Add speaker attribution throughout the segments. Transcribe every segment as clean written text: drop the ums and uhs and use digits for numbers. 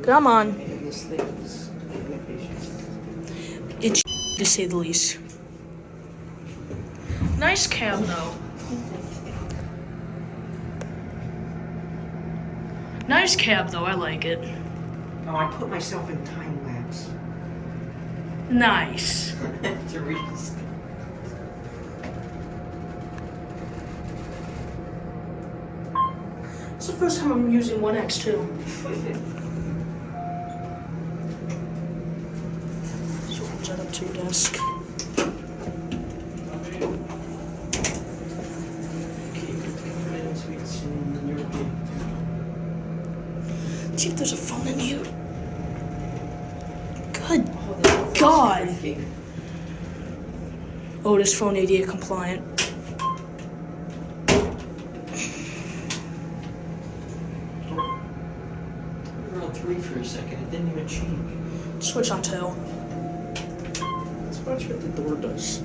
Speaker 1: Come on.
Speaker 2: And this thing is renovation.
Speaker 1: It's to say the least. Nice cab though. Nice cab though, I like it.
Speaker 2: Oh, I put myself in time lapse.
Speaker 1: Nice.
Speaker 2: I have to read this.
Speaker 1: It's the first time I'm using 1X2. So I'll set up to your desk. See if there's a phone in here. Good God. Otis phone ADA compliant.
Speaker 2: Around 3 for a second, it didn't even change.
Speaker 1: Switch on 2.
Speaker 2: Let's watch what the door does.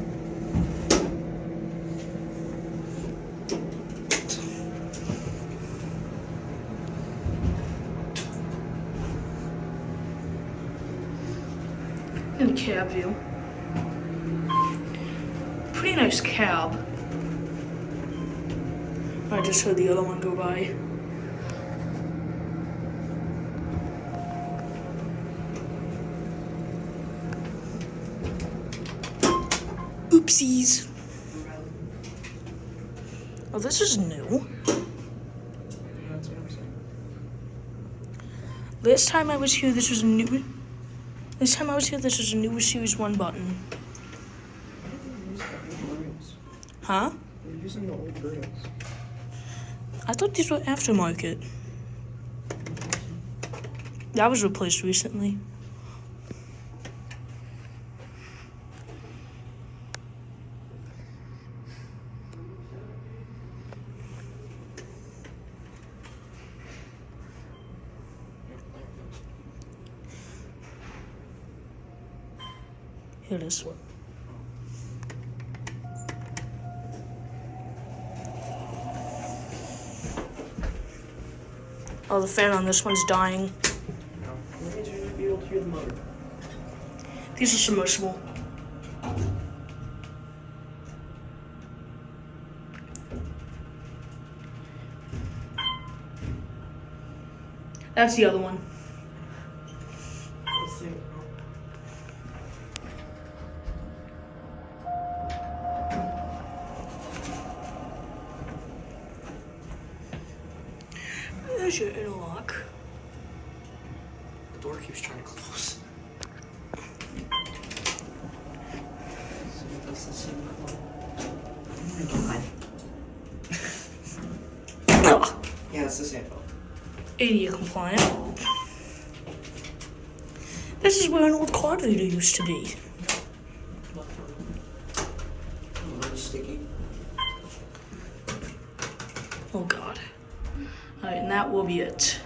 Speaker 1: And cab view. Pretty nice cab. I just heard the other one go by. Oopsies. Oh, this is new. Last time I was here, this was new. This time I was here, this was a new Series 1 button. Huh?
Speaker 2: They're using the old rails.
Speaker 1: I thought these were aftermarket. That was replaced recently. Here it is. Oh, the fan on this one's dying.
Speaker 2: That means you're gonna be able to hear the motor.
Speaker 1: These are submersible. That's the other one.
Speaker 2: Let's see.
Speaker 1: There's your interlock.
Speaker 2: The door keeps trying to close. See if that's the same one. Oh my god. Yeah, it's the same phone.
Speaker 1: ADA compliant. This is where an old card reader used to be.
Speaker 2: Sticky.
Speaker 1: Oh God. Alright, and that will be it.